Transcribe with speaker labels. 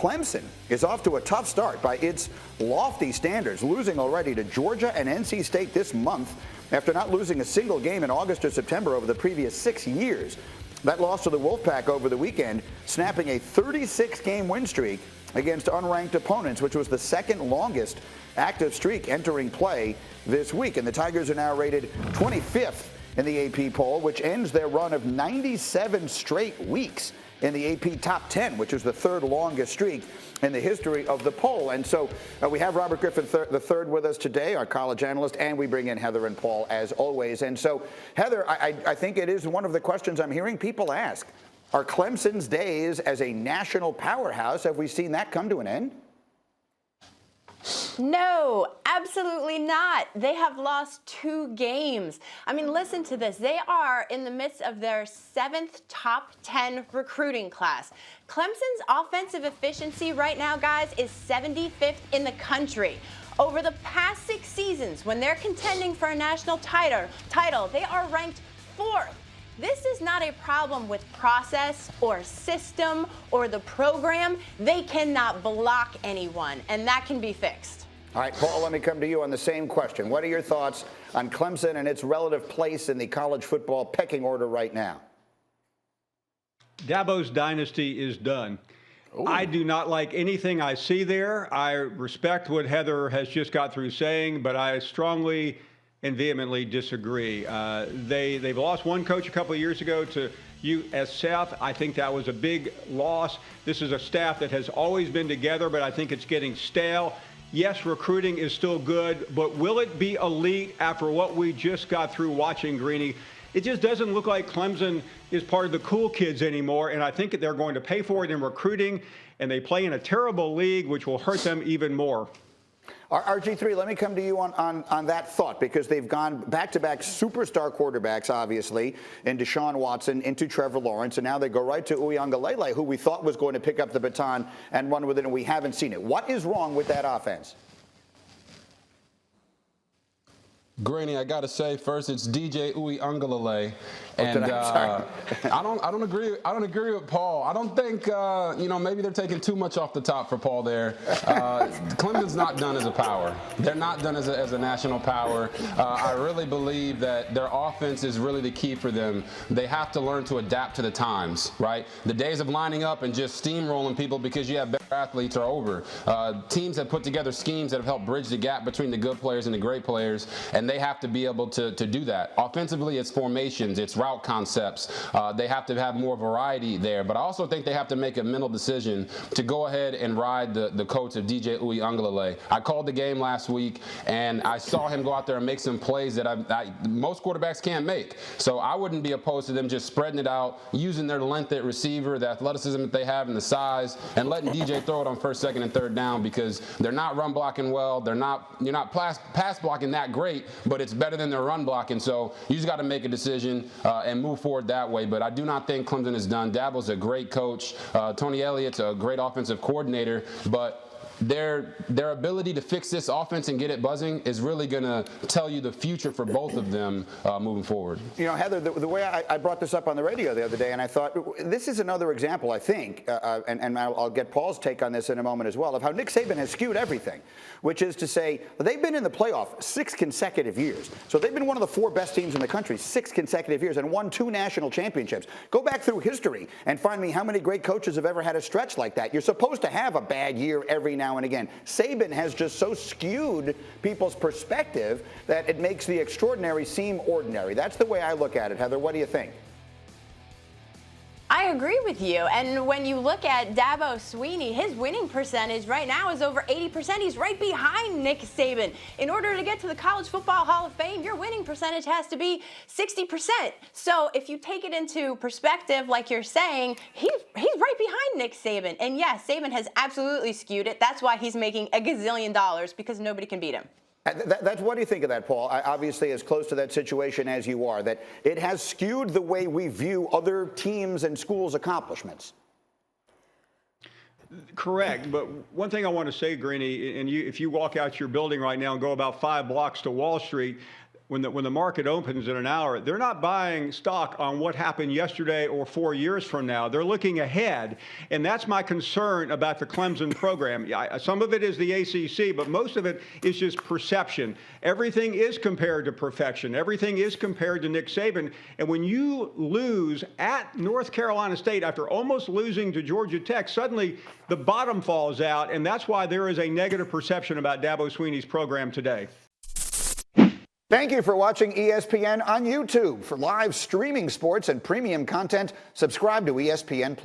Speaker 1: Clemson is off to a tough start by its lofty standards, losing already to Georgia and NC State this month after not losing a single game in August or September over the previous 6 years. That loss to the Wolfpack over the weekend, snapping a 36-game win streak against unranked opponents, which was the second longest active streak entering play this week. And the Tigers are now rated 25th in the AP poll, which ends their run of 97 straight weeks in the AP top 10, which is the third longest streak in the history of the poll. And so we have Robert Griffin III with us today, our college analyst, and we bring in Heather and Paul as always. And so, Heather, I think it is one of the questions I'm hearing people ask. Are Clemson's days as a national powerhouse, have we seen that come to an end?
Speaker 2: No, absolutely not. They have lost 2 games. I mean, listen to this. They are in the midst of their 7th top 10 recruiting class. Clemson's offensive efficiency right now, guys, is 75th in the country. Over the past 6 seasons, when they're contending for a national title, they are ranked 4th. This is not a problem with process or system or the program. They cannot block anyone, and that can be fixed.
Speaker 1: All right, Paul, let me come to you on the same question. What are your thoughts on Clemson and its relative place in the college football pecking order right now?
Speaker 3: Dabo's dynasty is done. Ooh. I do not like anything I see there. I respect what Heather has just got through saying, but I strongly and vehemently disagree. They've lost one coach a couple of years ago to USF. I think that was a big loss. This is a staff that has always been together, but I think it's getting stale. Yes, recruiting is still good, but will it be elite after what we just got through watching, Greeny? It just doesn't look like Clemson is part of the cool kids anymore, and I think they're going to pay for it in recruiting, and they play in a terrible league, which will hurt them even more.
Speaker 1: RG3, let me come to you on that thought, because they've gone back-to-back superstar quarterbacks, obviously, in Deshaun Watson, into Trevor Lawrence, and now they go right to Uiagalelei, who we thought was going to pick up the baton and run with it, and we haven't seen it. What is wrong with that offense?
Speaker 4: Greeny, I got to say first, it's DJ Uiagalelei, and I don't agree. I don't agree with Paul. I don't think maybe they're taking too much off the top for Paul there. Clemson's not done as a power. They're not done as a national power. I really believe that their offense is really the key for them. They have to learn to adapt to the times, right? The days of lining up and just steamrolling people because you have better athletes are over. Teams have put together schemes that have helped bridge the gap between the good players and the great players, and they have to be able to do that. Offensively, it's formations, it's route concepts. They have to have more variety there. But I also think they have to make a mental decision to go ahead and ride the coach of DJ Uiagalelei. I called the game last week, and I saw him go out there and make some plays that most quarterbacks can't make. So I wouldn't be opposed to them just spreading it out, using their length at receiver, the athleticism that they have, and the size, and letting DJ throw it on first, second, and third down, because they're not run blocking well. You're not pass blocking that great, but it's better than their run blocking. So you just got to make a decision and move forward that way. But I do not think Clemson is done. Dabo's a great coach. Tony Elliott's a great offensive coordinator, but their ability to fix this offense and get it buzzing is really going to tell you the future for both of them moving forward. You know,
Speaker 1: Heather, the way I brought this up on the radio the other day, and I thought this is another example, I think, and I'll get Paul's take on this in a moment as well, of how Nick Saban has skewed everything, which is to say they've been in the playoff 6 consecutive years. So they've been one of the 4 best teams in the country 6 consecutive years and won 2 national championships. Go back through history and find me how many great coaches have ever had a stretch like that. You're supposed to have a bad year every now and again. Saban has just so skewed people's perspective that it makes the extraordinary seem ordinary. That's the way I look at it. Heather, what do you think?
Speaker 2: I agree with you. And when you look at Dabo Swinney, his winning percentage right now is over 80%. He's right behind Nick Saban. In order to get to the College Football Hall of Fame, your winning percentage has to be 60%. So if you take it into perspective, like you're saying, he's right behind Nick Saban. And yes, Saban has absolutely skewed it. That's why he's making $1 gazillion, because nobody can beat him.
Speaker 1: That's what do you think of that, Paul? Obviously, as close to that situation as you are, that it has skewed the way we view other teams' and schools' accomplishments.
Speaker 3: Correct, but one thing I want to say, Greeny, and if you walk out your building right now and go about 5 blocks to Wall Street, when the market opens in an hour, they're not buying stock on what happened yesterday or 4 years from now. They're looking ahead, and that's my concern about the Clemson program. Some of it is the ACC, but most of it is just perception. Everything is compared to perfection. Everything is compared to Nick Saban, and when you lose at North Carolina State after almost losing to Georgia Tech, suddenly the bottom falls out, and that's why there is a negative perception about Dabo Swinney's program today.
Speaker 1: Thank you for watching ESPN on YouTube. For live streaming sports and premium content, subscribe to ESPN+.